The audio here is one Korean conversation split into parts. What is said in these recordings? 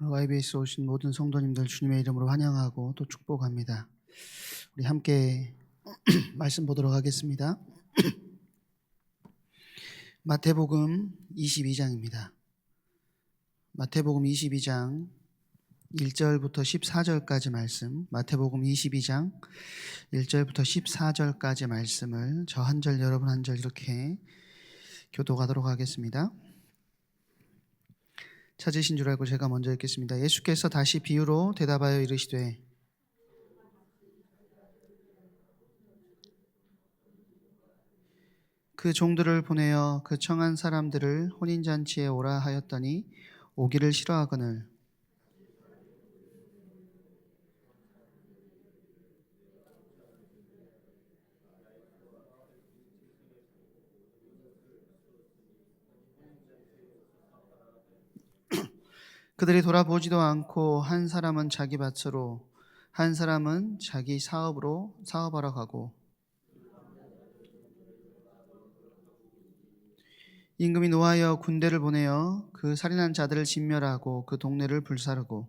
YBS 오신 모든 성도님들 주님의 이름으로 환영하고 또 축복합니다. 우리 함께 말씀 보도록 하겠습니다. 마태복음 22장입니다. 마태복음 22장 1절부터 14절까지 말씀, 마태복음 22장 1절부터 14절까지 말씀을 저 한 절 여러분 한 절 이렇게 교독하도록 하겠습니다. 찾으신 줄 알고 제가 먼저 읽겠습니다. 예수께서 다시 비유로 대답하여 이르시되 그 종들을 보내어 그 청한 사람들을 혼인잔치에 오라 하였더니 오기를 싫어하거늘 그들이 돌아보지도 않고 한 사람은 자기 밭으로 한 사람은 자기 사업으로 사업하러 가고 임금이 노하여 군대를 보내어 그 살인한 자들을 진멸하고 그 동네를 불사르고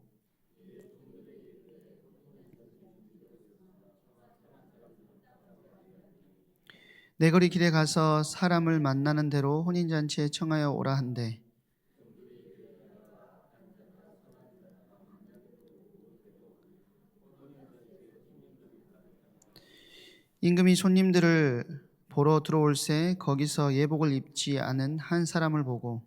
내거리 길에 가서 사람을 만나는 대로 혼인잔치에 청하여 오라 한대 임금이 손님들을 보러 들어올새 거기서 예복을 입지 않은 한 사람을 보고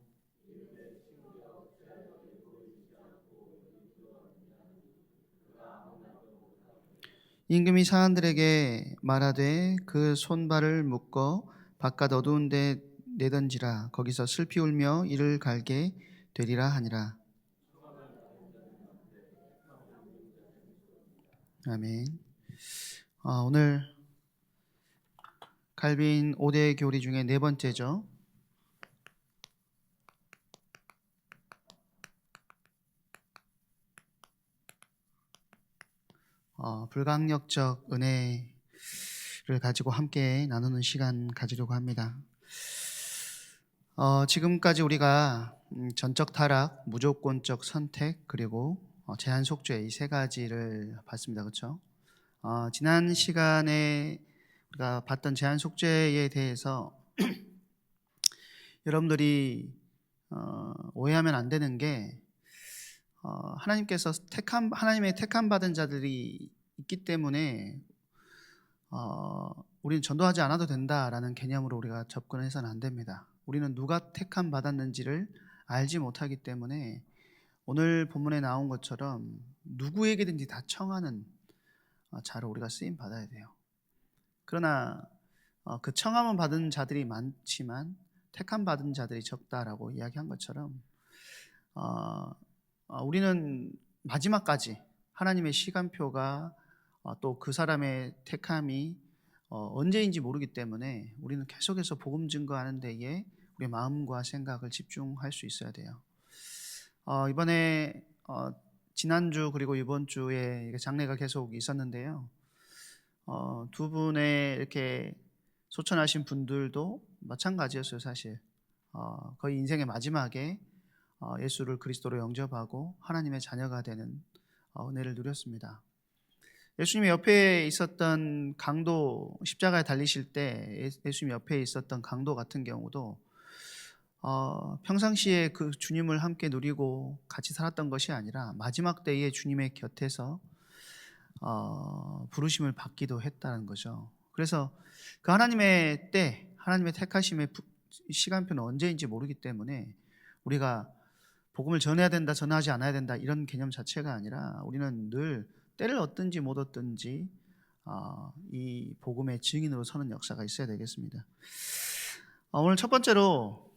임금이 사람들에게 말하되 그 손발을 묶어 바깥 어두운 데 내던지라 거기서 슬피 울며 이를 갈게 되리라 하니라. 아멘. 오늘 칼빈 5대 교리 중에 네 번째죠. 불강력적 은혜를 가지고 함께 나누는 시간 가지려고 합니다. 지금까지 우리가 전적 타락, 무조건적 선택, 그리고 제한 속죄 이 세 가지를 봤습니다. 그렇죠? 지난 시간에 우리가 봤던 제한 속죄에 대해서 여러분들이 오해하면 안 되는 게 하나님께서 하나님의 택함 받은 자들이 있기 때문에 우리는 전도하지 않아도 된다라는 개념으로 우리가 접근해서는 안 됩니다. 우리는 누가 택함 받았는지를 알지 못하기 때문에 오늘 본문에 나온 것처럼 누구에게든지 다 청하는 자로 우리가 쓰임 받아야 돼요. 그러나 그 청함을 받은 자들이 많지만 택함 받은 자들이 적다라고 이야기한 것처럼 우리는 마지막까지 하나님의 시간표가 또 그 사람의 택함이 언제인지 모르기 때문에 우리는 계속해서 복음 증거하는 데에 우리의 마음과 생각을 집중할 수 있어야 돼요. 이번에 지난주 그리고 이번 주에 장례가 계속 있었는데요. 두 분의 이렇게 소천하신 분들도 마찬가지였어요. 사실 거의 인생의 마지막에 예수를 그리스도로 영접하고 하나님의 자녀가 되는 은혜를 누렸습니다. 예수님 옆에 있었던 강도, 십자가에 달리실 때 예수님 옆에 있었던 강도 같은 경우도 평상시에 그 주님을 함께 누리고 같이 살았던 것이 아니라 마지막 때에 주님의 곁에서 부르심을 받기도 했다는 거죠. 그래서 그 하나님의 때, 하나님의 택하심의 시간표는 언제인지 모르기 때문에 우리가 복음을 전해야 된다, 전하지 않아야 된다 이런 개념 자체가 아니라 우리는 늘 때를 얻든지 못 얻든지 이 복음의 증인으로 서는 역사가 있어야 되겠습니다. 오늘 첫 번째로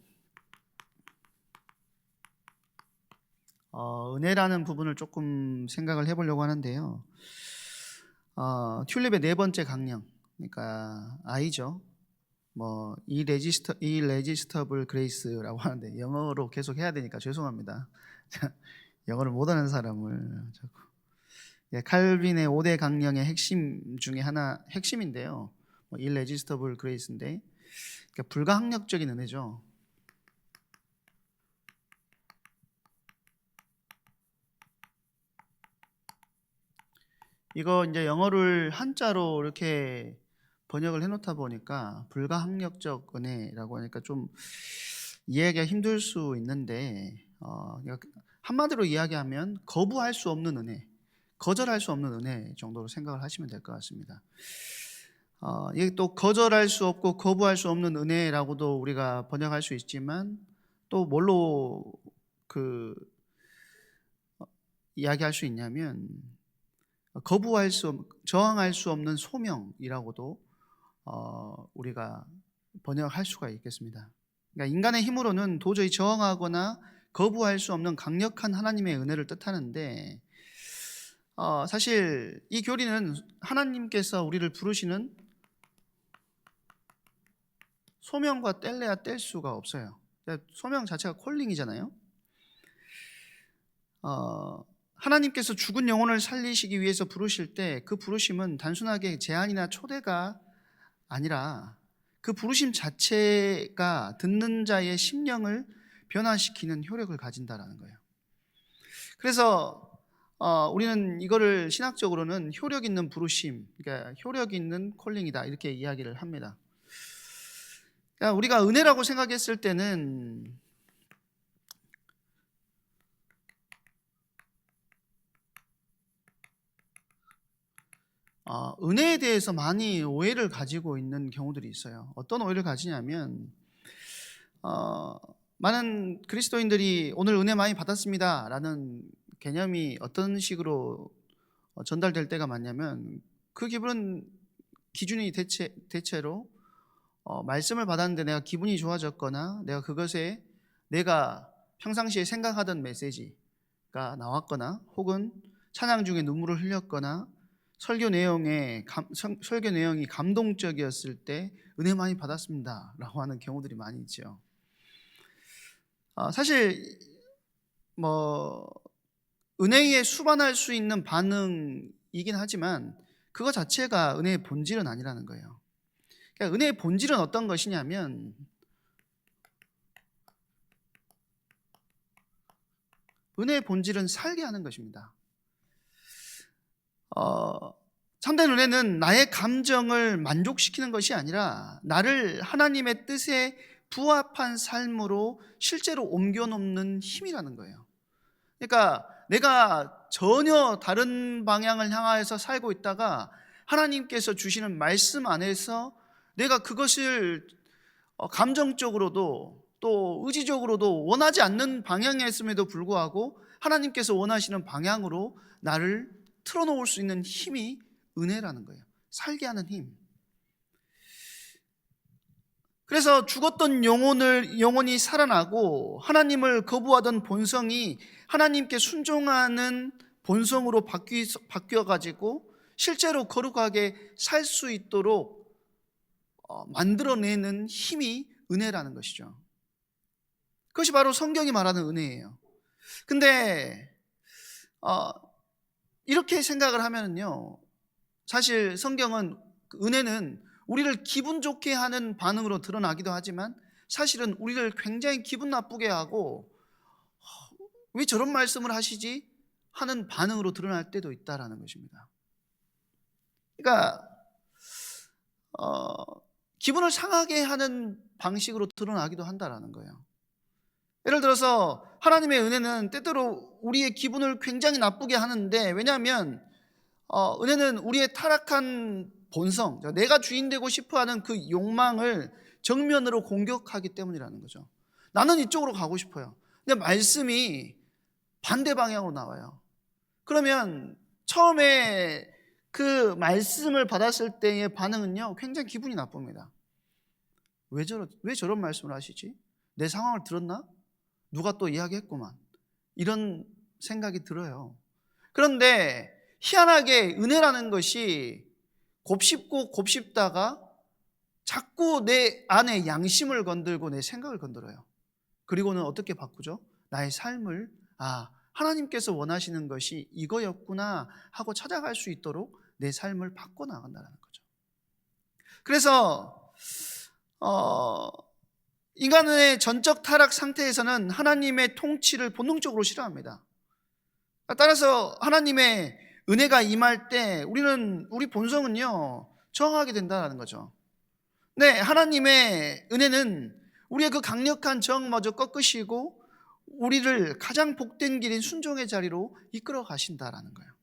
은혜라는 부분을 조금 생각을 해보려고 하는데요. 튤립의 네 번째 강령, 그러니까 I죠. irresistible grace라고 하는데 영어로 계속 해야 되니까 죄송합니다. 영어를 못하는 사람을 자꾸. 칼빈의 5대 강령의 핵심 중에 하나, 핵심인데요. irresistible grace인데 그러니까 불가항력적인 은혜죠. 이거 이제 영어를 한자로 이렇게 번역을 해놓다 보니까 불가항력적 은혜라고 하니까 좀 이해하기가 힘들 수 있는데, 한마디로 이야기하면 거부할 수 없는 은혜, 거절할 수 없는 은혜 정도로 생각을 하시면 될 것 같습니다. 이게 또 거절할 수 없고 거부할 수 없는 은혜라고도 우리가 번역할 수 있지만, 또 뭘로 이야기할 수 있냐면 저항할 수 없는 소명이라고도 우리가 번역할 수가 있겠습니다. 그러니까 인간의 힘으로는 도저히 저항하거나 거부할 수 없는 강력한 하나님의 은혜를 뜻하는데, 사실 이 교리는 하나님께서 우리를 부르시는 소명과 뗄래야 뗄 수가 없어요. 소명 자체가 콜링이잖아요. 하나님께서 죽은 영혼을 살리시기 위해서 부르실 때 그 부르심은 단순하게 제안이나 초대가 아니라 그 부르심 자체가 듣는 자의 심령을 변화시키는 효력을 가진다라는 거예요. 그래서 우리는 이거를 신학적으로는 효력 있는 부르심, 그러니까 효력 있는 콜링이다, 이렇게 이야기를 합니다. 그러니까 우리가 은혜라고 생각했을 때는 은혜에 대해서 많이 오해를 가지고 있는 경우들이 있어요. 어떤 오해를 가지냐면, 많은 그리스도인들이 오늘 은혜 많이 받았습니다 라는 개념이 어떤 식으로 전달될 때가 많냐면, 그 기준이 대체로 말씀을 받았는데 내가 기분이 좋아졌거나 내가 그것에 내가 평상시에 생각하던 메시지가 나왔거나, 혹은 찬양 중에 눈물을 흘렸거나, 설교 내용이 감동적이었을 때 은혜 많이 받았습니다 라고 하는 경우들이 많이 있죠. 사실 은혜에 수반할 수 있는 반응이긴 하지만 그거 자체가 은혜의 본질은 아니라는 거예요. 그러니까 은혜의 본질은 어떤 것이냐면, 은혜의 본질은 살게 하는 것입니다. 참된 은혜는 나의 감정을 만족시키는 것이 아니라 나를 하나님의 뜻에 부합한 삶으로 실제로 옮겨놓는 힘이라는 거예요. 그러니까 내가 전혀 다른 방향을 향하여서 살고 있다가 하나님께서 주시는 말씀 안에서 내가 그것을 감정적으로도 또 의지적으로도 원하지 않는 방향이었음에도 불구하고 하나님께서 원하시는 방향으로 나를 틀어놓을 수 있는 힘이 은혜라는 거예요. 살게 하는 힘. 그래서 죽었던 영혼이 살아나고 하나님을 거부하던 본성이 하나님께 순종하는 본성으로 바뀌어가지고 실제로 거룩하게 살 수 있도록 만들어내는 힘이 은혜라는 것이죠. 그것이 바로 성경이 말하는 은혜예요. 근데 이렇게 생각을 하면요, 사실 성경은, 은혜는 우리를 기분 좋게 하는 반응으로 드러나기도 하지만 사실은 우리를 굉장히 기분 나쁘게 하고 왜 저런 말씀을 하시지 하는 반응으로 드러날 때도 있다라는 것입니다. 그러니까 기분을 상하게 하는 방식으로 드러나기도 한다라는 거예요. 예를 들어서 하나님의 은혜는 때때로 우리의 기분을 굉장히 나쁘게 하는데, 왜냐하면 은혜는 우리의 타락한 본성, 내가 주인 되고 싶어하는 그 욕망을 정면으로 공격하기 때문이라는 거죠. 나는 이쪽으로 가고 싶어요. 근데 말씀이 반대 방향으로 나와요. 그러면 처음에 그 말씀을 받았을 때의 반응은요, 굉장히 기분이 나쁩니다. 왜 저런 말씀을 하시지? 내 상황을 들었나? 누가 또 이야기했구만, 이런 생각이 들어요. 그런데 희한하게 은혜라는 것이 곱씹고 곱씹다가 자꾸 내 안에 양심을 건들고 내 생각을 건드려요. 그리고는 어떻게 바꾸죠? 나의 삶을 하나님께서 원하시는 것이 이거였구나 하고 찾아갈 수 있도록 내 삶을 바꿔나간다는 거죠. 그래서 인간의 전적 타락 상태에서는 하나님의 통치를 본능적으로 싫어합니다. 따라서 하나님의 은혜가 임할 때 우리 본성은요 저항하게 된다는 거죠. 네, 하나님의 은혜는 우리의 그 강력한 정마저 꺾으시고 우리를 가장 복된 길인 순종의 자리로 이끌어 가신다라는 거예요.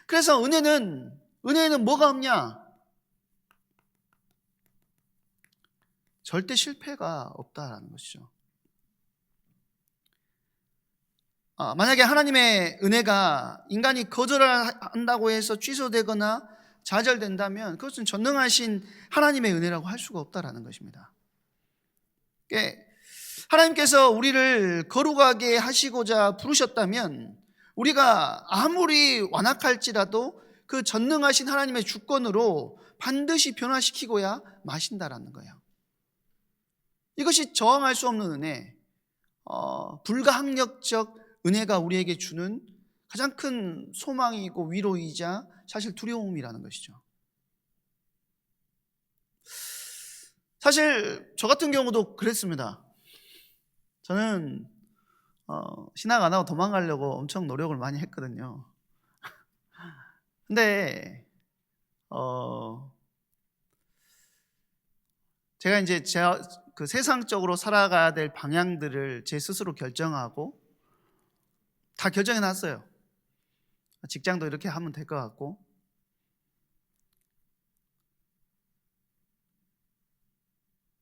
그래서 은혜에는 뭐가 없냐? 절대 실패가 없다라는 것이죠. 만약에 하나님의 은혜가 인간이 거절한다고 해서 취소되거나 좌절된다면 그것은 전능하신 하나님의 은혜라고 할 수가 없다라는 것입니다. 하나님께서 우리를 거룩하게 하시고자 부르셨다면 우리가 아무리 완악할지라도 그 전능하신 하나님의 주권으로 반드시 변화시키고야 마신다라는 거예요. 이것이 저항할 수 없는 은혜, 불가항력적 은혜가 우리에게 주는 가장 큰 소망이고 위로이자 사실 두려움이라는 것이죠. 사실 저 같은 경우도 그랬습니다. 저는 신학 안 하고 도망가려고 엄청 노력을 많이 했거든요. 근데 제가 그 세상적으로 살아가야 될 방향들을 제 스스로 결정하고 다 결정해 놨어요. 직장도 이렇게 하면 될 것 같고.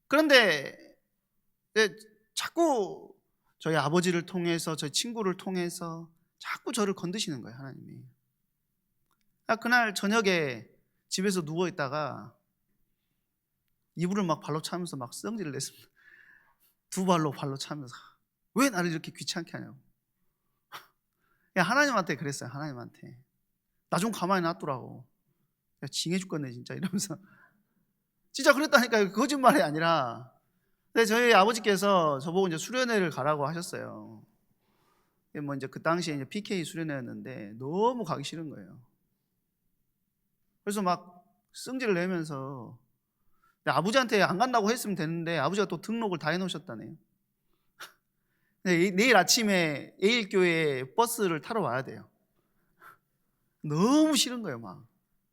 그런데 자꾸 저희 아버지를 통해서 저희 친구를 통해서 자꾸 저를 건드시는 거예요, 하나님이. 그날 저녁에 집에서 누워 있다가 이불을 막 발로 차면서 막 성질을 냈습니다. 두 발로 차면서 왜 나를 이렇게 귀찮게 하냐고. 하나님한테 그랬어요. 하나님한테 나 좀 가만히 놔두라고. 징해 죽겠네 진짜 이러면서. 진짜 그랬다니까요. 거짓말이 아니라. 근데 저희 아버지께서 저보고 이제 수련회를 가라고 하셨어요. 뭐 이제 그 당시에 이제 PK 수련회였는데 너무 가기 싫은 거예요. 그래서 막 성질을 내면서 아버지한테 안 간다고 했으면 되는데 아버지가 또 등록을 다 해놓으셨다네요. 내일 아침에 에일교회 버스를 타러 와야 돼요. 너무 싫은 거예요. 막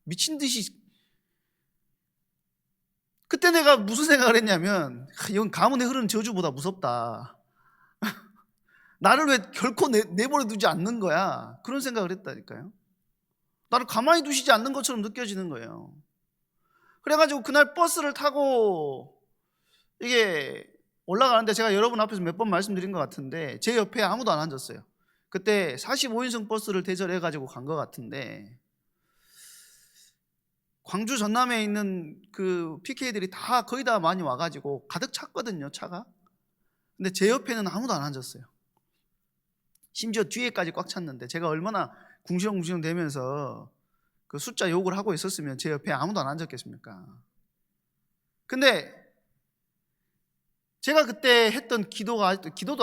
미친 듯이. 그때 내가 무슨 생각을 했냐면 이건 가문에 흐르는 저주보다 무섭다. 나를 왜 결코 내버려 두지 않는 거야. 그런 생각을 했다니까요. 나를 가만히 두시지 않는 것처럼 느껴지는 거예요. 그래가지고 그날 버스를 타고 이게 올라가는데 제가 여러분 앞에서 몇 번 말씀드린 것 같은데 제 옆에 아무도 안 앉았어요. 그때 45인승 버스를 대절해가지고 간 것 같은데 광주 전남에 있는 그 PK들이 다 거의 다 많이 와가지고 가득 찼거든요, 차가. 근데 제 옆에는 아무도 안 앉았어요. 심지어 뒤에까지 꽉 찼는데 제가 얼마나 궁시렁궁시렁 대면서 그 숫자 욕을 하고 있었으면 제 옆에 아무도 안 앉았겠습니까? 근데 제가 그때 했던 기도도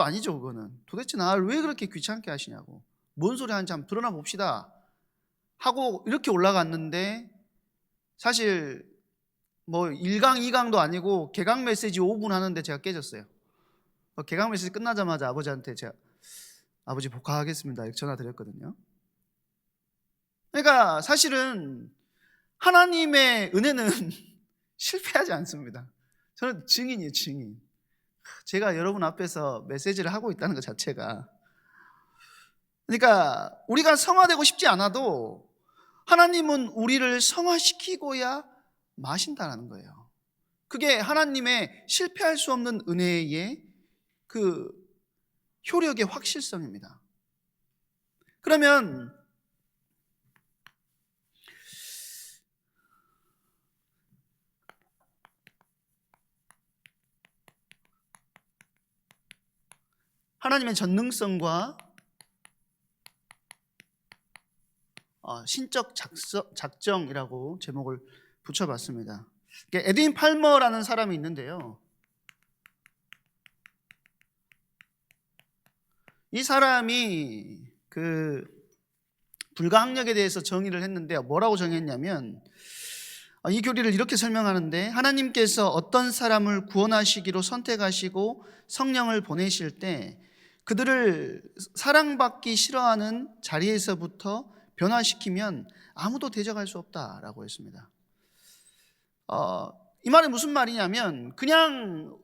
아니죠, 그거는. 도대체 나를 왜 그렇게 귀찮게 하시냐고. 뭔 소리 하는지 한번 드러나 봅시다 하고 이렇게 올라갔는데 사실 뭐 1강, 2강도 아니고 개강 메시지 5분 하는데 제가 깨졌어요. 개강 메시지 끝나자마자 아버지한테 제가 아버지 복학하겠습니다 이렇게 전화 드렸거든요. 그러니까 사실은 하나님의 은혜는 실패하지 않습니다. 저는 증인이에요, 증인. 제가 여러분 앞에서 메시지를 하고 있다는 것 자체가. 그러니까 우리가 성화되고 싶지 않아도 하나님은 우리를 성화시키고야 마신다는 거예요. 그게 하나님의 실패할 수 없는 은혜의 그 효력의 확실성입니다. 그러면 하나님의 전능성과 신적 작정이라고 제목을 붙여봤습니다. 에드윈 팔머라는 사람이 있는데요. 이 사람이 그 불가항력에 대해서 정의를 했는데 뭐라고 정의했냐면 이 교리를 이렇게 설명하는데 하나님께서 어떤 사람을 구원하시기로 선택하시고 성령을 보내실 때 그들을 사랑받기 싫어하는 자리에서부터 변화시키면 아무도 대적할 수 없다라고 했습니다. 이 말이 무슨 말이냐면 그냥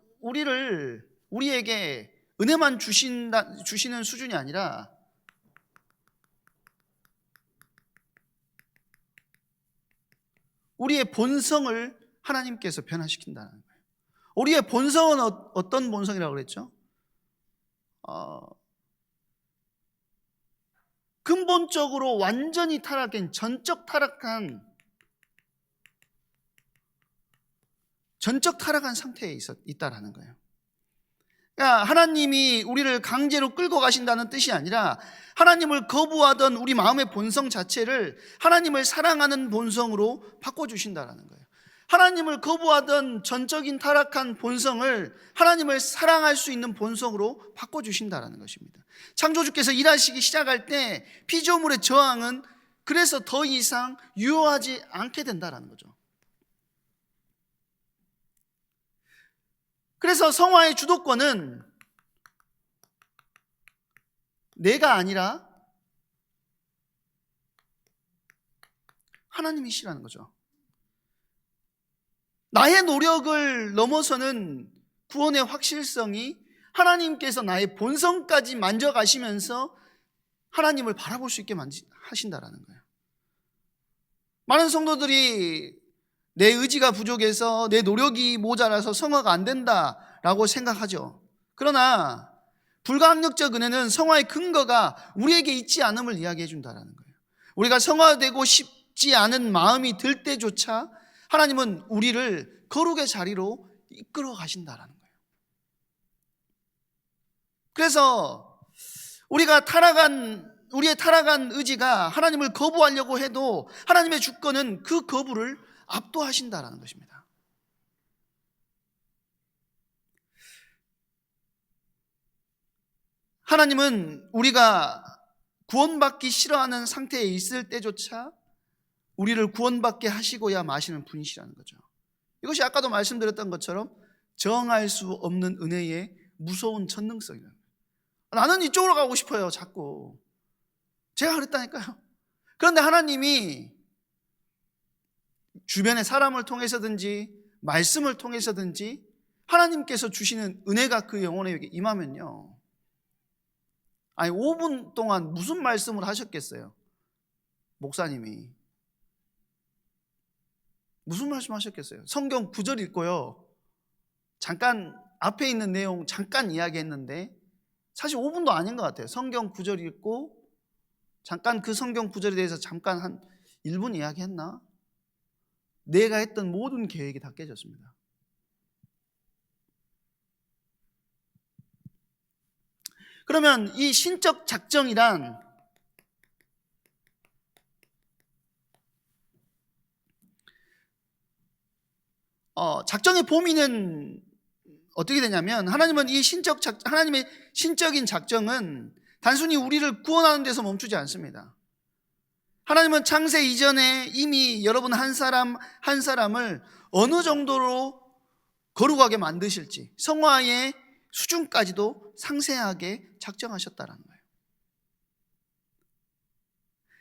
우리에게 은혜만 주시는 수준이 아니라 우리의 본성을 하나님께서 변화시킨다는 거예요. 우리의 본성은 어떤 본성이라고 그랬죠? 근본적으로 완전히 타락한, 전적 타락한 상태에 있다라는 거예요. 그러니까 하나님이 우리를 강제로 끌고 가신다는 뜻이 아니라 하나님을 거부하던 우리 마음의 본성 자체를 하나님을 사랑하는 본성으로 바꿔주신다는 거예요. 하나님을 거부하던 전적인 타락한 본성을 하나님을 사랑할 수 있는 본성으로 바꿔주신다는 것입니다. 창조주께서 일하시기 시작할 때 피조물의 저항은 그래서 더 이상 유효하지 않게 된다는 거죠. 그래서 성화의 주도권은 내가 아니라 하나님이시라는 거죠. 나의 노력을 넘어서는 구원의 확실성이 하나님께서 나의 본성까지 만져가시면서 하나님을 바라볼 수 있게 하신다라는 거예요. 많은 성도들이 내 의지가 부족해서 내 노력이 모자라서 성화가 안 된다라고 생각하죠. 그러나 불가항력적 은혜는 성화의 근거가 우리에게 있지 않음을 이야기해 준다는 거예요. 우리가 성화되고 싶지 않은 마음이 들 때조차 하나님은 우리를 거룩의 자리로 이끌어 가신다는 거예요. 그래서 우리의 타락한 의지가 하나님을 거부하려고 해도 하나님의 주권은 그 거부를 압도하신다라는 것입니다. 하나님은 우리가 구원받기 싫어하는 상태에 있을 때조차 우리를 구원받게 하시고야 마시는 분이시라는 거죠. 이것이 아까도 말씀드렸던 것처럼 정할 수 없는 은혜의 무서운 전능성이라는 거예요. 나는 이쪽으로 가고 싶어요, 자꾸. 제가 그랬다니까요. 그런데 하나님이 주변의 사람을 통해서든지 말씀을 통해서든지 하나님께서 주시는 은혜가 그 영혼에게 임하면요, 5분 동안 무슨 말씀을 하셨겠어요? 목사님이 무슨 말씀 하셨겠어요? 성경 구절 읽고요, 잠깐 앞에 있는 내용 잠깐 이야기했는데 사실 5분도 아닌 것 같아요. 성경 구절 읽고 잠깐 그 성경 구절에 대해서 잠깐 한 1분 이야기했나? 내가 했던 모든 계획이 다 깨졌습니다. 그러면 이 신적 작정이란 작정의 범위는 어떻게 되냐면 하나님의 신적인 작정은 단순히 우리를 구원하는 데서 멈추지 않습니다. 하나님은 창세 이전에 이미 여러분 한 사람을 어느 정도로 거룩하게 만드실지 성화의 수준까지도 상세하게 작정하셨다는 거예요.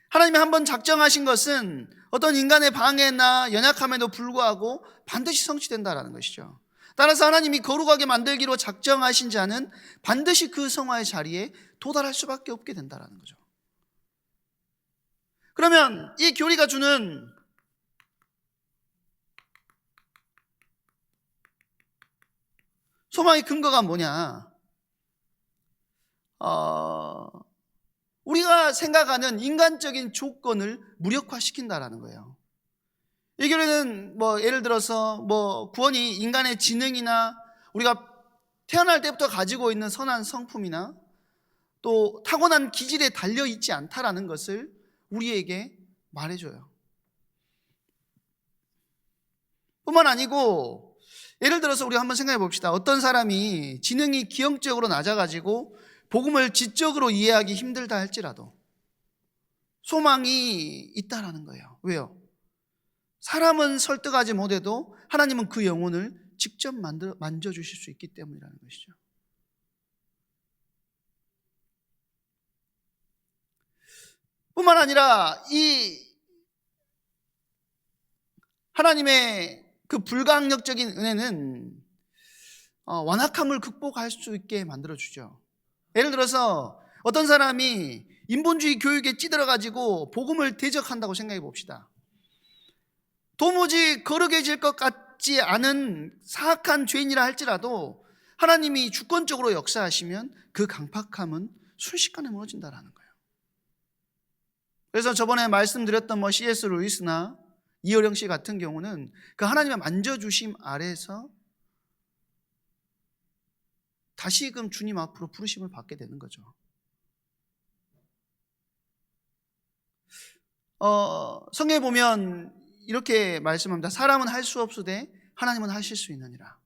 하나님이 한번 작정하신 것은 어떤 인간의 방해나 연약함에도 불구하고 반드시 성취된다는 것이죠. 따라서 하나님이 거룩하게 만들기로 작정하신 자는 반드시 그 성화의 자리에 도달할 수밖에 없게 된다는 거죠. 그러면 이 교리가 주는 소망의 근거가 뭐냐? 우리가 생각하는 인간적인 조건을 무력화시킨다라는 거예요. 이 교리는 예를 들어서 구원이 인간의 지능이나 우리가 태어날 때부터 가지고 있는 선한 성품이나 또 타고난 기질에 달려있지 않다라는 것을 우리에게 말해줘요. 뿐만 아니고 예를 들어서 우리가 한번 생각해 봅시다. 어떤 사람이 지능이 기형적으로 낮아가지고 복음을 지적으로 이해하기 힘들다 할지라도 소망이 있다라는 거예요. 왜요? 사람은 설득하지 못해도 하나님은 그 영혼을 직접 만져주실 수 있기 때문이라는 것이죠. 뿐만 아니라 이 하나님의 그 불가항력적인 은혜는 완악함을 극복할 수 있게 만들어주죠. 예를 들어서 어떤 사람이 인본주의 교육에 찌들어가지고 복음을 대적한다고 생각해 봅시다. 도무지 거룩해질 것 같지 않은 사악한 죄인이라 할지라도 하나님이 주권적으로 역사하시면 그 강팍함은 순식간에 무너진다라는 거예요. 그래서 저번에 말씀드렸던 C.S. 루이스나 이어령 씨 같은 경우는 그 하나님의 만져주심 아래서 다시금 주님 앞으로 부르심을 받게 되는 거죠. 성경에 보면 이렇게 말씀합니다. 사람은 할 수 없으되 하나님은 하실 수 있느니라.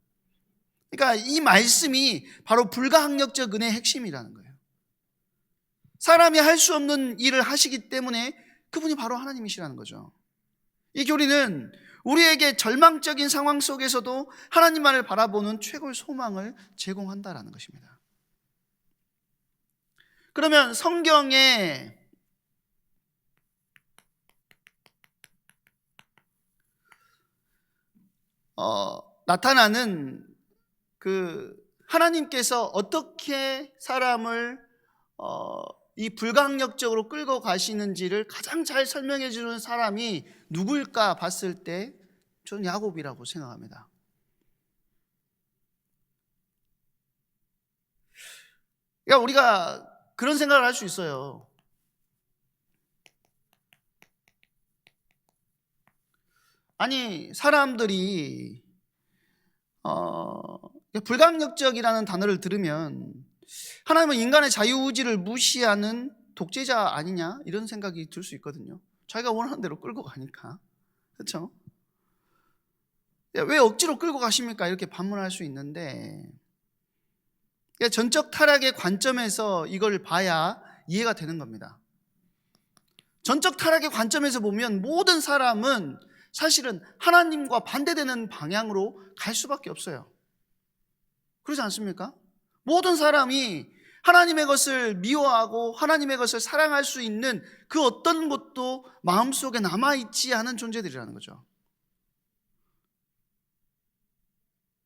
그러니까 이 말씀이 바로 불가항력적 은혜의 핵심이라는 거예요. 사람이 할 수 없는 일을 하시기 때문에 그분이 바로 하나님이시라는 거죠. 이 교리는 우리에게 절망적인 상황 속에서도 하나님만을 바라보는 최고의 소망을 제공한다라는 것입니다. 그러면 성경에 나타나는 그 하나님께서 어떻게 사람을 이 불가항력적으로 끌고 가시는지를 가장 잘 설명해 주는 사람이 누구일까 봤을 때 저는 야곱이라고 생각합니다. 그러니까 우리가 그런 생각을 할 수 있어요. 아니, 사람들이 불가항력적이라는 단어를 들으면 하나님은 인간의 자유의지를 무시하는 독재자 아니냐 이런 생각이 들 수 있거든요. 자기가 원하는 대로 끌고 가니까. 그렇죠? 왜 억지로 끌고 가십니까? 이렇게 반문할 수 있는데 전적 타락의 관점에서 이걸 봐야 이해가 되는 겁니다. 전적 타락의 관점에서 보면 모든 사람은 사실은 하나님과 반대되는 방향으로 갈 수밖에 없어요. 그렇지 않습니까? 모든 사람이 하나님의 것을 미워하고 하나님의 것을 사랑할 수 있는 그 어떤 것도 마음속에 남아있지 않은 존재들이라는 거죠.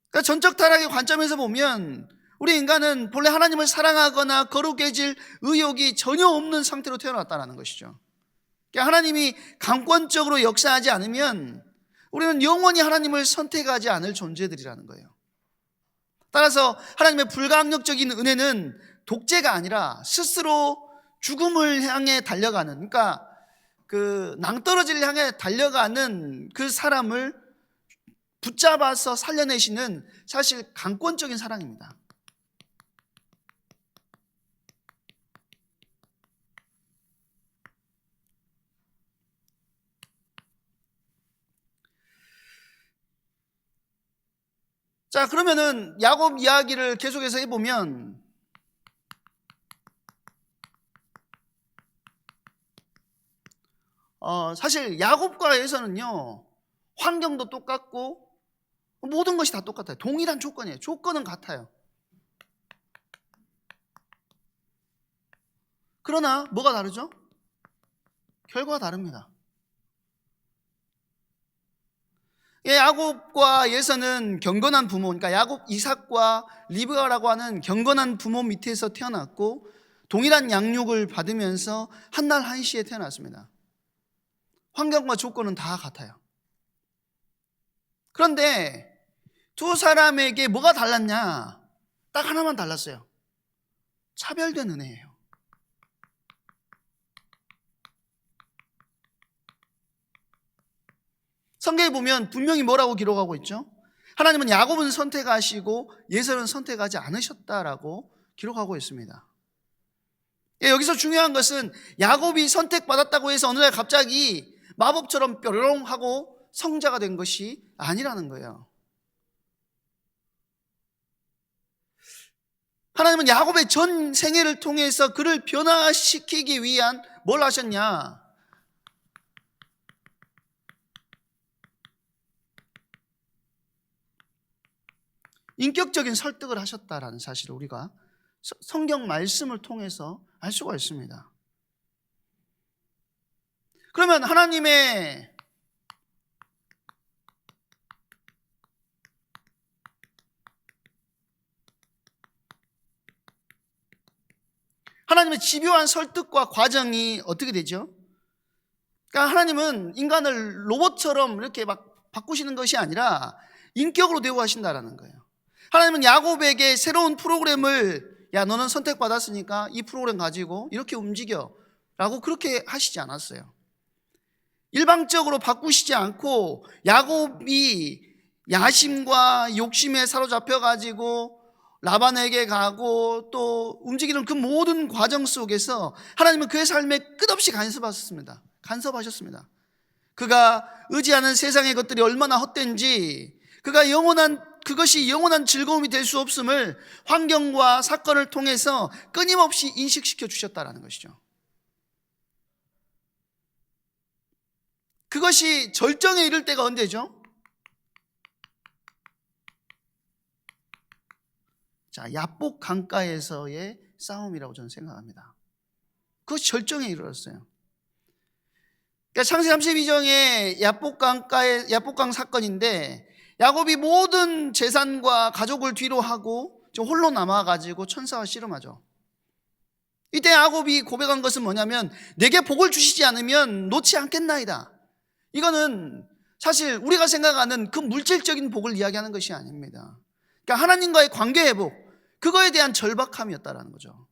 그러니까 전적 타락의 관점에서 보면 우리 인간은 본래 하나님을 사랑하거나 거룩해질 의욕이 전혀 없는 상태로 태어났다는 것이죠. 그러니까 하나님이 강권적으로 역사하지 않으면 우리는 영원히 하나님을 선택하지 않을 존재들이라는 거예요. 따라서 하나님의 불가항력적인 은혜는 독재가 아니라 스스로 죽음을 향해 달려가는, 그러니까 그 낭떠러지를 향해 달려가는 그 사람을 붙잡아서 살려내시는 사실 강권적인 사랑입니다. 자, 그러면은 야곱 이야기를 계속해서 해보면 사실 야곱과에서는요 환경도 똑같고 모든 것이 다 똑같아요. 동일한 조건이에요. 조건은 같아요. 그러나 뭐가 다르죠? 결과가 다릅니다. 야곱과 에서는 경건한 부모, 그러니까 야곱, 이삭과 리브가라고 하는 경건한 부모 밑에서 태어났고 동일한 양육을 받으면서 한날 한시에 태어났습니다. 환경과 조건은 다 같아요. 그런데 두 사람에게 뭐가 달랐냐? 딱 하나만 달랐어요. 차별된 은혜예요. 성경에 보면 분명히 뭐라고 기록하고 있죠? 하나님은 야곱은 선택하시고 예서는 선택하지 않으셨다라고 기록하고 있습니다. 여기서 중요한 것은 야곱이 선택받았다고 해서 어느 날 갑자기 마법처럼 뾰로롱 하고 성자가 된 것이 아니라는 거예요. 하나님은 야곱의 전 생애를 통해서 그를 변화시키기 위한 뭘 하셨냐? 인격적인 설득을 하셨다라는 사실을 우리가 성경 말씀을 통해서 알 수가 있습니다. 그러면 하나님의 집요한 설득과 과정이 어떻게 되죠? 그러니까 하나님은 인간을 로봇처럼 이렇게 막 바꾸시는 것이 아니라 인격으로 대우하신다라는 거예요. 하나님은 야곱에게 새로운 프로그램을, 야, 너는 선택받았으니까 이 프로그램 가지고 이렇게 움직여 라고 그렇게 하시지 않았어요. 일방적으로 바꾸시지 않고 야곱이 야심과 욕심에 사로잡혀 가지고 라반에게 가고 또 움직이는 그 모든 과정 속에서 하나님은 그의 삶에 끝없이 간섭하셨습니다. 그가 의지하는 세상의 것들이 얼마나 헛된지, 그것이 영원한 즐거움이 될 수 없음을 환경과 사건을 통해서 끊임없이 인식시켜 주셨다는 것이죠. 그것이 절정에 이를 때가 언제죠? 자, 야복 강가에서의 싸움이라고 저는 생각합니다. 그것이 절정에 이르렀어요. 그러니까 창세기 32장의 야복강 사건인데, 야곱이 모든 재산과 가족을 뒤로 하고 좀 홀로 남아가지고 천사와 씨름하죠. 이때 야곱이 고백한 것은 뭐냐면, 내게 복을 주시지 않으면 놓지 않겠나이다. 이거는 사실 우리가 생각하는 그 물질적인 복을 이야기하는 것이 아닙니다. 그러니까 하나님과의 관계 회복, 그거에 대한 절박함이었다라는 거죠.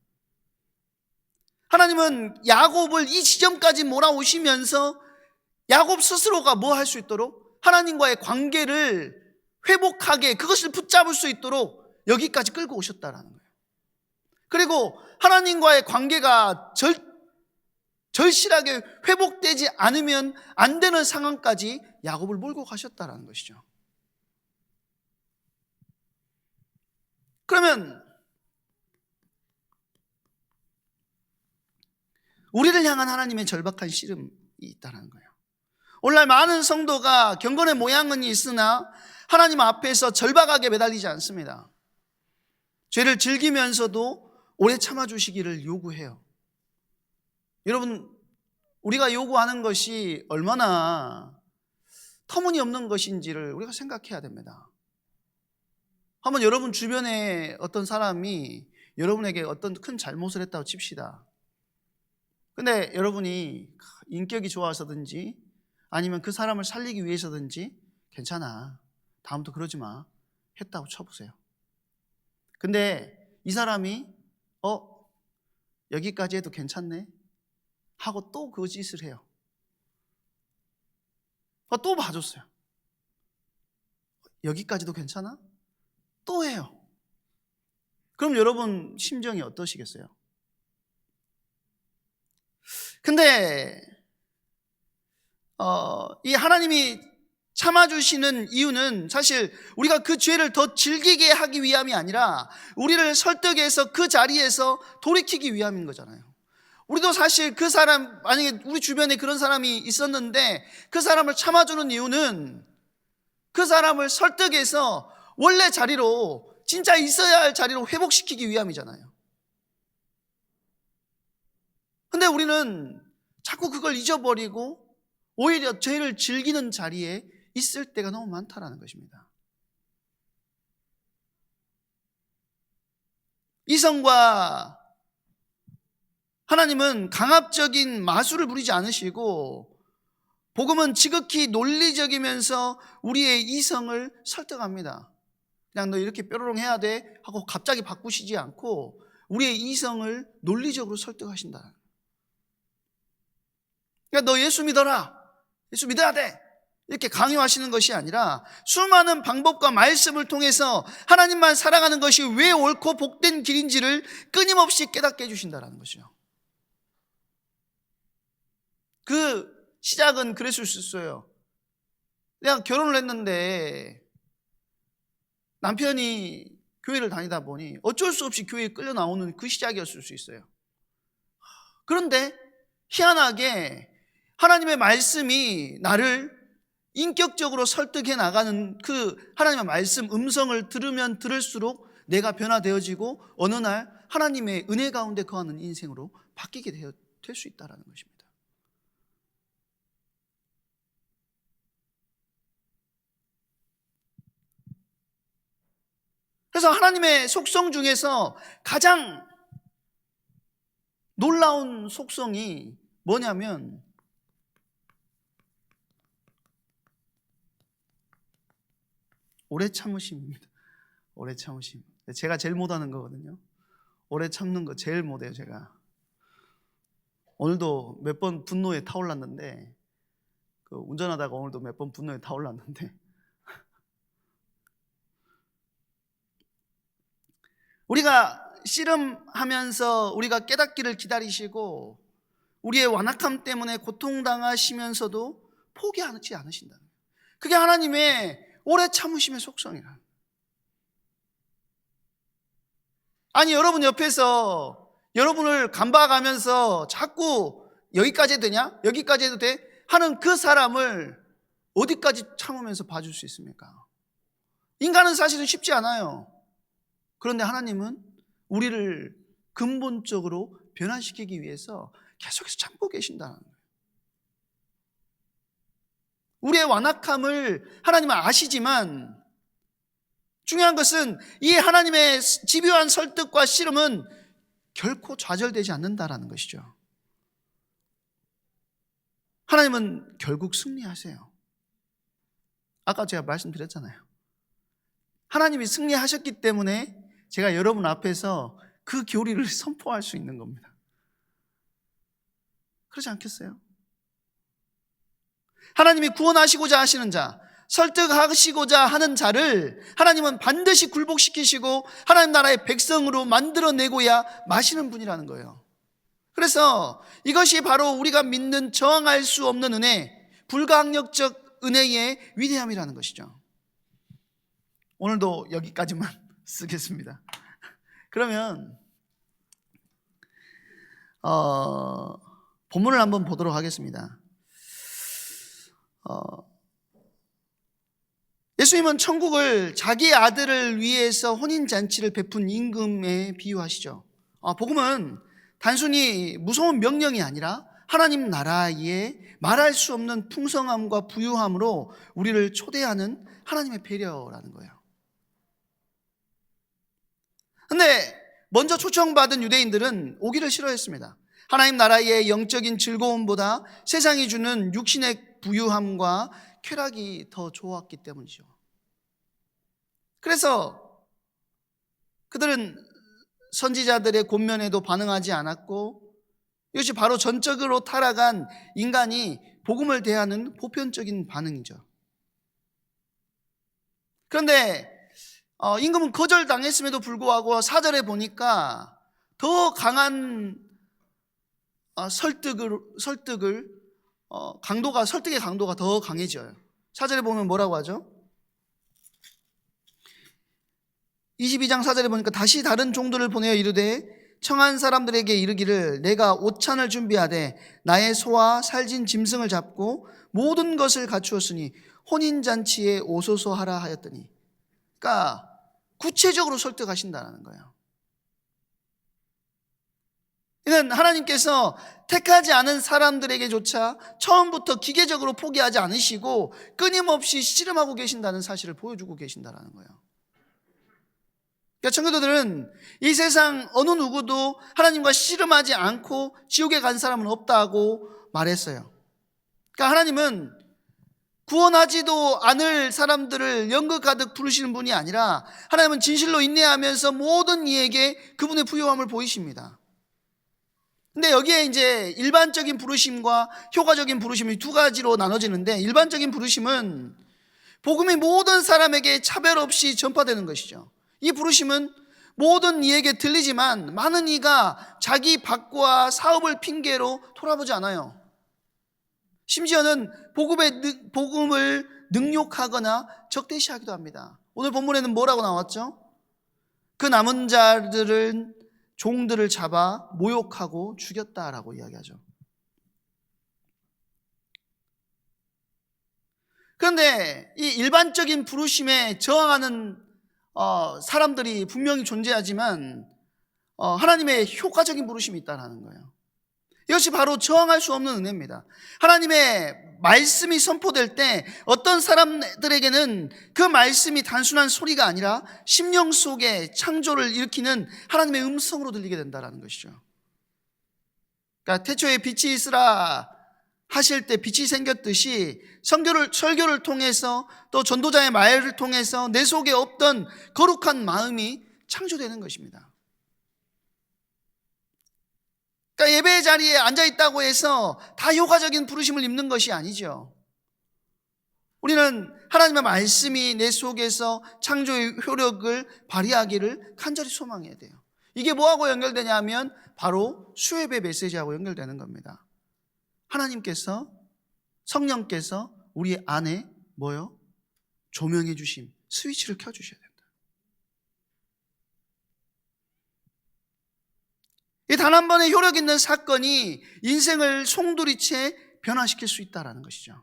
하나님은 야곱을 이 지점까지 몰아오시면서 야곱 스스로가 뭐 할 수 있도록, 하나님과의 관계를 회복하게, 그것을 붙잡을 수 있도록 여기까지 끌고 오셨다라는 거예요. 그리고 하나님과의 관계가 절실하게 회복되지 않으면 안 되는 상황까지 야곱을 몰고 가셨다라는 것이죠. 그러면 우리를 향한 하나님의 절박한 씨름이 있다는 거예요. 오늘날 많은 성도가 경건의 모양은 있으나 하나님 앞에서 절박하게 매달리지 않습니다. 죄를 즐기면서도 오래 참아주시기를 요구해요. 여러분, 우리가 요구하는 것이 얼마나 터무니없는 것인지를 우리가 생각해야 됩니다. 한번 여러분 주변에 어떤 사람이 여러분에게 어떤 큰 잘못을 했다고 칩시다. 근데 여러분이 인격이 좋아서든지 아니면 그 사람을 살리기 위해서든지, 괜찮아, 다음부터 그러지 마, 했다고 쳐보세요. 근데 이 사람이 여기까지 해도 괜찮네 하고 또 그 짓을 해요. 또 봐줬어요. 여기까지도 괜찮아? 또 해요. 그럼 여러분 심정이 어떠시겠어요? 근데 이 하나님이 참아주시는 이유는 사실 우리가 그 죄를 더 즐기게 하기 위함이 아니라 우리를 설득해서 그 자리에서 돌이키기 위함인 거잖아요. 우리도 사실 그 사람, 만약에 우리 주변에 그런 사람이 있었는데 그 사람을 참아주는 이유는 그 사람을 설득해서 원래 자리로, 진짜 있어야 할 자리로 회복시키기 위함이잖아요. 근데 우리는 자꾸 그걸 잊어버리고 오히려 죄를 즐기는 자리에 있을 때가 너무 많다라는 것입니다. 이성과 하나님은 강압적인 마술을 부리지 않으시고, 복음은 지극히 논리적이면서 우리의 이성을 설득합니다. 그냥 너 이렇게 뾰로롱 해야 돼 하고 갑자기 바꾸시지 않고 우리의 이성을 논리적으로 설득하신다. 그러니까 너 예수 믿어라, 예수 믿어야 돼, 이렇게 강요하시는 것이 아니라 수많은 방법과 말씀을 통해서 하나님만 살아가는 것이 왜 옳고 복된 길인지를 끊임없이 깨닫게 해주신다는 것이죠. 그 시작은 그랬을 수 있어요. 내가 결혼을 했는데 남편이 교회를 다니다 보니 어쩔 수 없이 교회에 끌려 나오는 그 시작이었을 수 있어요. 그런데 희한하게 하나님의 말씀이 나를 인격적으로 설득해 나가는 그 하나님의 말씀 음성을 들으면 들을수록 내가 변화되어지고 어느 날 하나님의 은혜 가운데 거하는 인생으로 바뀌게 될 수 있다는 것입니다. 그래서 하나님의 속성 중에서 가장 놀라운 속성이 뭐냐면 오래 참으심입니다. 오래 참으심. 제가 제일 못하는 거거든요. 오래 참는 거 제일 못해요, 제가. 오늘도 몇 번 분노에 타올랐는데, 운전하다가 오늘도 몇 번 분노에 타올랐는데, 우리가 씨름하면서 우리가 깨닫기를 기다리시고 우리의 완악함 때문에 고통당하시면서도 포기하지 않으신다는 거예요. 그게 하나님의 오래 참으심의 속성이라. 아니, 여러분 옆에서 여러분을 간봐가면서 자꾸 여기까지 해도 되냐? 여기까지 해도 돼? 하는 그 사람을 어디까지 참으면서 봐줄 수 있습니까? 인간은 사실은 쉽지 않아요. 그런데 하나님은 우리를 근본적으로 변화시키기 위해서 계속해서 참고 계신다는 거예요. 우리의 완악함을 하나님은 아시지만 중요한 것은 이 하나님의 집요한 설득과 씨름은 결코 좌절되지 않는다라는 것이죠. 하나님은 결국 승리하세요. 아까 제가 말씀드렸잖아요. 하나님이 승리하셨기 때문에 제가 여러분 앞에서 그 교리를 선포할 수 있는 겁니다. 그렇지 않겠어요? 하나님이 구원하시고자 하시는 자, 설득하시고자 하는 자를 하나님은 반드시 굴복시키시고 하나님 나라의 백성으로 만들어내고야 마시는 분이라는 거예요. 그래서 이것이 바로 우리가 믿는 저항할 수 없는 은혜, 불가항력적 은혜의 위대함이라는 것이죠. 오늘도 여기까지만 쓰겠습니다. 그러면 본문을 한번 보도록 하겠습니다. 예수님은 천국을 자기 아들을 위해서 혼인잔치를 베푼 임금에 비유하시죠. 복음은 단순히 무서운 명령이 아니라 하나님 나라의 말할 수 없는 풍성함과 부유함으로 우리를 초대하는 하나님의 배려라는 거예요. 근데 먼저 초청받은 유대인들은 오기를 싫어했습니다. 하나님 나라의 영적인 즐거움보다 세상이 주는 육신의 부유함과 쾌락이 더 좋았기 때문이죠. 그래서 그들은 선지자들의 권면에도 반응하지 않았고, 이것이 바로 전적으로 타락한 인간이 복음을 대하는 보편적인 반응이죠. 그런데 임금은 거절당했음에도 불구하고 4절에 보니까 더 강한 설득의 강도가 더 강해져요. 4절에 보면 뭐라고 하죠? 22장 4절에 보니까 다시 다른 종들을 보내어 이르되 청한 사람들에게 이르기를 내가 옷찬을 준비하되 나의 소와 살진 짐승을 잡고 모든 것을 갖추었으니 혼인잔치에 오소서 하라 하였더니, 그러니까 구체적으로 설득하신다는 거예요. 이건 하나님께서 택하지 않은 사람들에게조차 처음부터 기계적으로 포기하지 않으시고 끊임없이 씨름하고 계신다는 사실을 보여주고 계신다는 거예요. 그러니까 청교도들은 이 세상 어느 누구도 하나님과 씨름하지 않고 지옥에 간 사람은 없다고 말했어요. 그러니까 하나님은 구원하지도 않을 사람들을 연극하듯 부르시는 분이 아니라 하나님은 진실로 인내하면서 모든 이에게 그분의 부요함을 보이십니다. 근데 여기에 이제 일반적인 부르심과 효과적인 부르심이 두 가지로 나눠지는데, 일반적인 부르심은 복음이 모든 사람에게 차별 없이 전파되는 것이죠. 이 부르심은 모든 이에게 들리지만 많은 이가 자기 밭과 사업을 핑계로 돌아보지 않아요. 심지어는 복음을 능욕하거나 적대시하기도 합니다. 오늘 본문에는 뭐라고 나왔죠? 그 남은 자들은 종들을 잡아 모욕하고 죽였다라고 이야기하죠. 그런데 이 일반적인 부르심에 저항하는 사람들이 분명히 존재하지만 하나님의 효과적인 부르심이 있다는 거예요. 이것이 바로 저항할 수 없는 은혜입니다. 하나님의 말씀이 선포될 때 어떤 사람들에게는 그 말씀이 단순한 소리가 아니라 심령 속에 창조를 일으키는 하나님의 음성으로 들리게 된다는 것이죠. 그러니까 태초에 빛이 있으라 하실 때 빛이 생겼듯이 설교를 통해서 또 전도자의 말을 통해서 내 속에 없던 거룩한 마음이 창조되는 것입니다. 그러니까 예배의 자리에 앉아있다고 해서 다 효과적인 부르심을 입는 것이 아니죠. 우리는 하나님의 말씀이 내 속에서 창조의 효력을 발휘하기를 간절히 소망해야 돼요. 이게 뭐하고 연결되냐 하면 바로 수예배 메시지하고 연결되는 겁니다. 하나님께서, 성령께서 우리 안에 뭐요? 조명해 주심, 스위치를 켜주셔야 된다. 이 단 한 번의 효력 있는 사건이 인생을 송두리째 변화시킬 수 있다는 것이죠.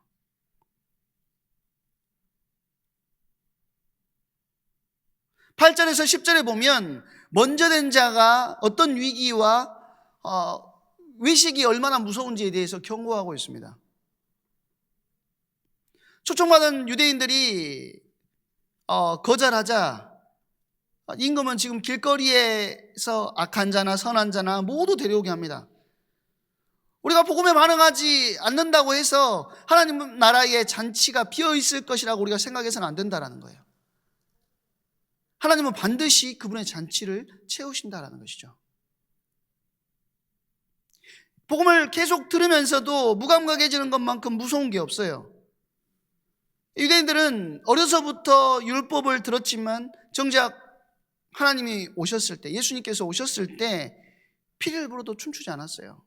(8절에서 10절에) 보면 먼저 된 자가 어떤 위기와 외식이 얼마나 무서운지에 대해서 경고하고 있습니다. 초청받은 유대인들이 거절하자 임금은 지금 길거리에서 악한 자나 선한 자나 모두 데려오게 합니다. 우리가 복음에 반응하지 않는다고 해서 하나님 나라의 잔치가 비어있을 것이라고 우리가 생각해서는 안 된다는 거예요. 하나님은 반드시 그분의 잔치를 채우신다는 것이죠. 복음을 계속 들으면서도 무감각해지는 것만큼 무서운 게 없어요. 유대인들은 어려서부터 율법을 들었지만 정작 하나님이 오셨을 때, 예수님께서 오셨을 때 피를 불어도 춤추지 않았어요.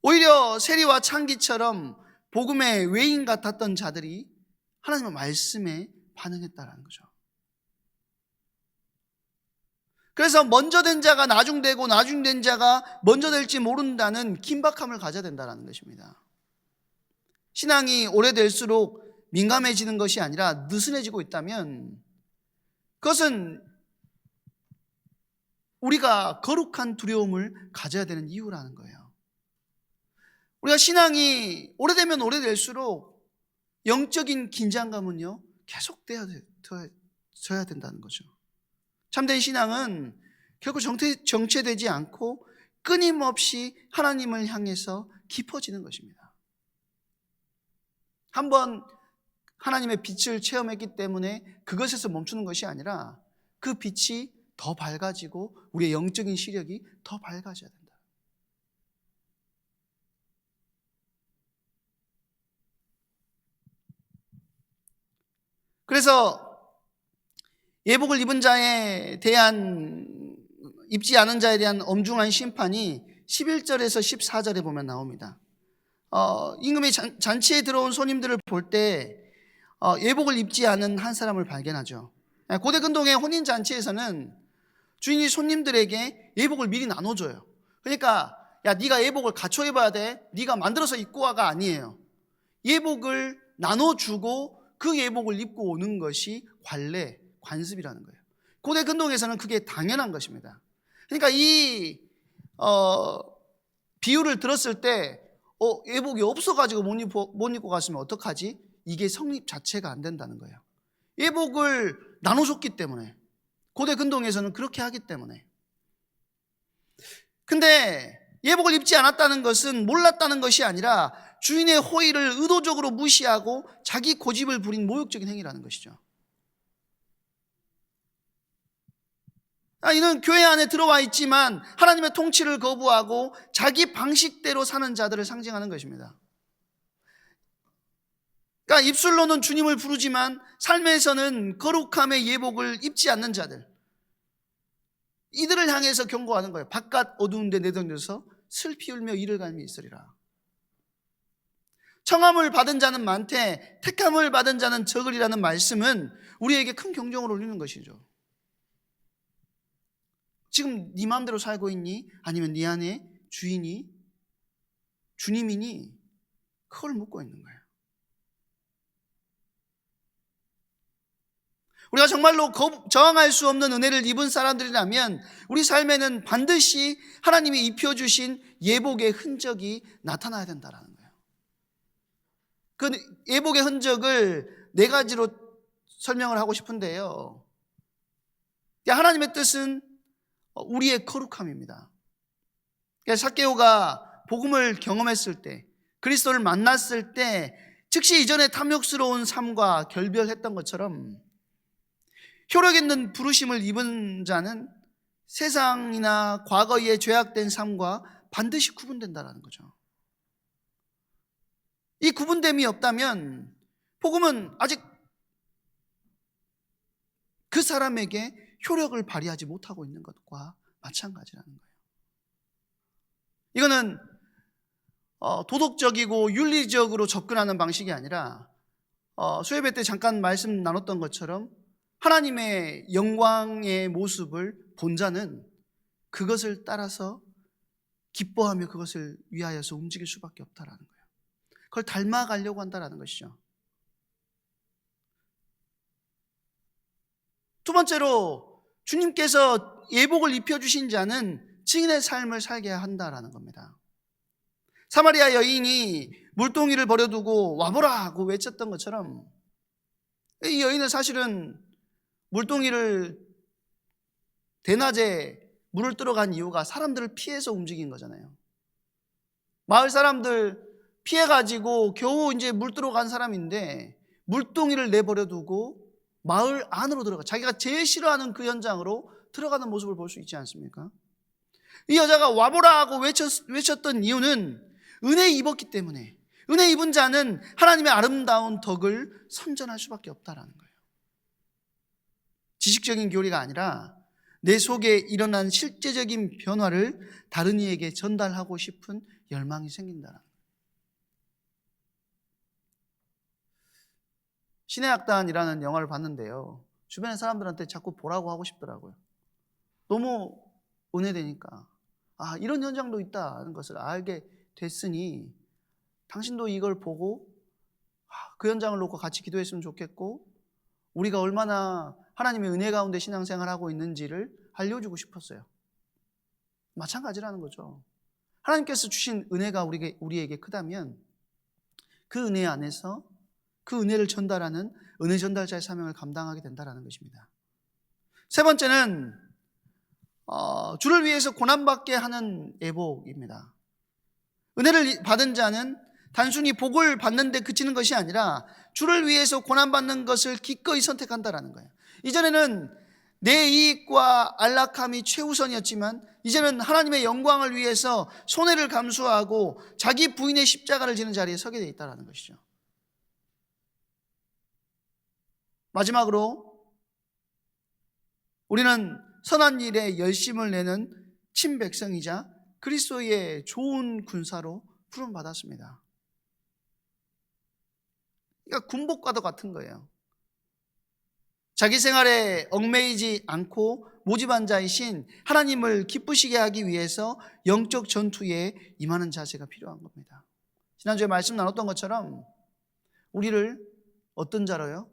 오히려 세리와 창기처럼 복음의 외인 같았던 자들이 하나님의 말씀에 반응했다는 거죠. 그래서 먼저 된 자가 나중되고 나중된 자가 먼저 될지 모른다는 긴박함을 가져야 된다는 것입니다. 신앙이 오래될수록 민감해지는 것이 아니라 느슨해지고 있다면 그것은 우리가 거룩한 두려움을 가져야 되는 이유라는 거예요. 우리가 신앙이 오래되면 오래될수록 영적인 긴장감은요 계속되어야 된다는 거죠. 참된 신앙은 결코 정체되지 않고 끊임없이 하나님을 향해서 깊어지는 것입니다. 한번 하나님의 빛을 체험했기 때문에 그것에서 멈추는 것이 아니라 그 빛이 더 밝아지고 우리의 영적인 시력이 더 밝아져야 된다. 그래서 예복을 입은 자에 대한, 입지 않은 자에 대한 엄중한 심판이 11절에서 14절에 보면 나옵니다. 임금이 잔치에 들어온 손님들을 볼 때 예복을 입지 않은 한 사람을 발견하죠. 고대 근동의 혼인잔치에서는 주인이 손님들에게 예복을 미리 나눠줘요. 그러니까 야, 네가 예복을 갖춰 입어야 돼, 네가 만들어서 입고 와가 아니에요. 예복을 나눠주고 그 예복을 입고 오는 것이 관례, 관습이라는 거예요. 고대 근동에서는 그게 당연한 것입니다. 그러니까 이 비유를 들었을 때 예복이 없어가지고 못 입고 갔으면 어떡하지? 이게 성립 자체가 안 된다는 거예요. 예복을 나눠줬기 때문에, 고대 근동에서는 그렇게 하기 때문에. 근데 예복을 입지 않았다는 것은 몰랐다는 것이 아니라 주인의 호의를 의도적으로 무시하고 자기 고집을 부린 모욕적인 행위라는 것이죠. 이는 교회 안에 들어와 있지만 하나님의 통치를 거부하고 자기 방식대로 사는 자들을 상징하는 것입니다. 그러니까 입술로는 주님을 부르지만 삶에서는 거룩함의 예복을 입지 않는 자들, 이들을 향해서 경고하는 거예요. 바깥 어두운 데 내던져서 슬피 울며 이를 갈미 있으리라. 청함을 받은 자는 많되 택함을 받은 자는 적으리라는 말씀은 우리에게 큰 경종을 울리는 것이죠. 지금 네 마음대로 살고 있니? 아니면 네 안에 주인이, 주님이니? 그걸 묻고 있는 거예요. 우리가 정말로 저항할 수 없는 은혜를 입은 사람들이라면 우리 삶에는 반드시 하나님이 입혀주신 예복의 흔적이 나타나야 된다는 거예요. 그 예복의 흔적을 네 가지로 설명을 하고 싶은데요. 하나님의 뜻은 우리의 거룩함입니다. 삭개오가 복음을 경험했을 때, 그리스도를 만났을 때 즉시 이전에 탐욕스러운 삶과 결별했던 것처럼 효력 있는 부르심을 입은 자는 세상이나 과거에 죄악된 삶과 반드시 구분된다는 거죠. 이 구분됨이 없다면 복음은 아직 그 사람에게 효력을 발휘하지 못하고 있는 것과 마찬가지라는 거예요. 이거는 도덕적이고 윤리적으로 접근하는 방식이 아니라 수요예배 때 잠깐 말씀 나눴던 것처럼 하나님의 영광의 모습을 본 자는 그것을 따라서 기뻐하며 그것을 위하여서 움직일 수밖에 없다라는 거예요. 그걸 닮아가려고 한다는 것이죠. 두 번째로 주님께서 예복을 입혀주신 자는 증인의 삶을 살게 한다라는 겁니다. 사마리아 여인이 물동이를 버려두고 와보라 하고 외쳤던 것처럼 이 여인은 사실은 물동이를 대낮에 물을 뜨러 간 이유가 사람들을 피해서 움직인 거잖아요. 마을 사람들 피해가지고 겨우 이제 물 뜨러 간 사람인데 물동이를 내버려두고 마을 안으로 들어가, 자기가 제일 싫어하는 그 현장으로 들어가는 모습을 볼 수 있지 않습니까? 이 여자가 와보라 하고 외쳤던 이유는 은혜 입었기 때문에, 은혜 입은 자는 하나님의 아름다운 덕을 선전할 수밖에 없다라는 거예요. 지식적인 교리가 아니라 내 속에 일어난 실제적인 변화를 다른 이에게 전달하고 싶은 열망이 생긴다라는 거예요. 신의 악단이라는 영화를 봤는데요, 주변의 사람들한테 자꾸 보라고 하고 싶더라고요. 너무 은혜되니까 이런 현장도 있다는 것을 알게 됐으니 당신도 이걸 보고 그 현장을 놓고 같이 기도했으면 좋겠고, 우리가 얼마나 하나님의 은혜 가운데 신앙생활하고 있는지를 알려주고 싶었어요. 마찬가지라는 거죠. 하나님께서 주신 은혜가 우리에게 크다면 그 은혜 안에서 그 은혜를 전달하는 은혜 전달자의 사명을 감당하게 된다는 것입니다. 세 번째는 주를 위해서 고난받게 하는 예복입니다. 은혜를 받은 자는 단순히 복을 받는 데 그치는 것이 아니라 주를 위해서 고난받는 것을 기꺼이 선택한다는 거예요. 이전에는 내 이익과 안락함이 최우선이었지만 이제는 하나님의 영광을 위해서 손해를 감수하고 자기 부인의 십자가를 지는 자리에 서게 되어 있다는 것이죠. 마지막으로 우리는 선한 일에 열심을 내는 친백성이자 그리스도의 좋은 군사로 부름받았습니다. 그러니까 군복과도 같은 거예요. 자기 생활에 얽매이지 않고 모집한 자이신 하나님을 기쁘시게 하기 위해서 영적 전투에 임하는 자세가 필요한 겁니다. 지난주에 말씀 나눴던 것처럼 우리를 어떤 자로요?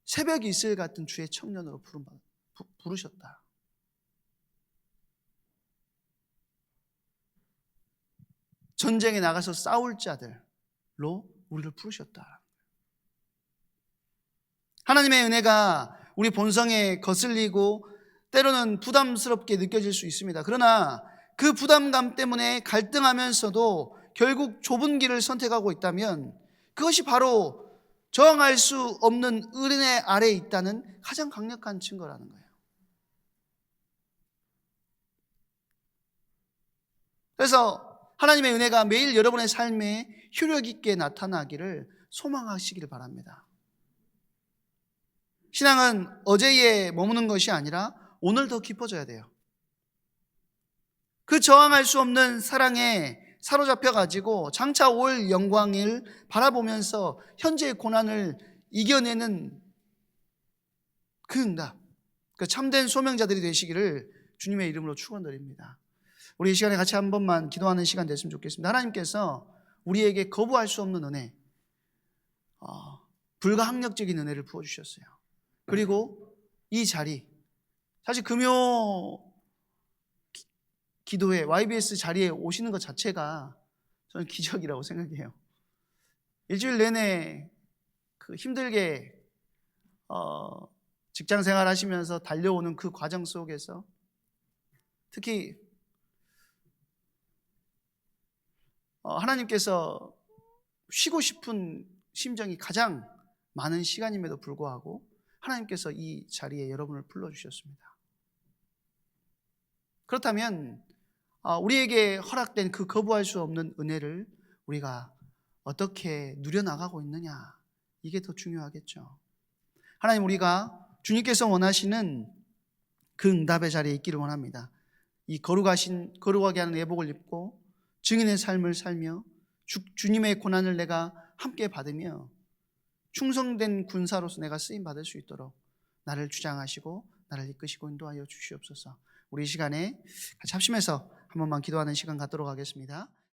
새벽 이슬 같은 주의 청년으로 부르셨다. 전쟁에 나가서 싸울 자들로 우리를 부르셨다. 하나님의 은혜가 우리 본성에 거슬리고 때로는 부담스럽게 느껴질 수 있습니다. 그러나 그 부담감 때문에 갈등하면서도 결국 좁은 길을 선택하고 있다면 그것이 바로 저항할 수 없는 은혜 아래에 있다는 가장 강력한 증거라는 거예요. 그래서 하나님의 은혜가 매일 여러분의 삶에 효력 있게 나타나기를 소망하시기를 바랍니다. 신앙은 어제에 머무는 것이 아니라 오늘 더 깊어져야 돼요. 그 저항할 수 없는 사랑에 사로잡혀가지고 장차 올 영광을 바라보면서 현재의 고난을 이겨내는 그 응답, 그 참된 소명자들이 되시기를 주님의 이름으로 축원드립니다. 우리 이 시간에 같이 한 번만 기도하는 시간 됐으면 좋겠습니다. 하나님께서 우리에게 거부할 수 없는 은혜, 불가항력적인 은혜를 부어주셨어요. 그리고 이 자리, 사실 금요 기도회 YBS 자리에 오시는 것 자체가 저는 기적이라고 생각해요. 일주일 내내 힘들게 직장 생활 하시면서 달려오는 그 과정 속에서 특히 하나님께서 쉬고 싶은 심정이 가장 많은 시간임에도 불구하고 하나님께서 이 자리에 여러분을 불러주셨습니다. 그렇다면 우리에게 허락된 그 거부할 수 없는 은혜를 우리가 어떻게 누려나가고 있느냐, 이게 더 중요하겠죠. 하나님, 우리가 주님께서 원하시는 그 응답의 자리에 있기를 원합니다. 이 거룩하게 하는 예복을 입고 증인의 삶을 살며 주님의 고난을 내가 함께 받으며 충성된 군사로서 내가 쓰임받을 수 있도록 나를 주장하시고 나를 이끄시고 인도하여 주시옵소서. 우리 이 시간에 같이 합심해서 한 번만 기도하는 시간 갖도록 하겠습니다.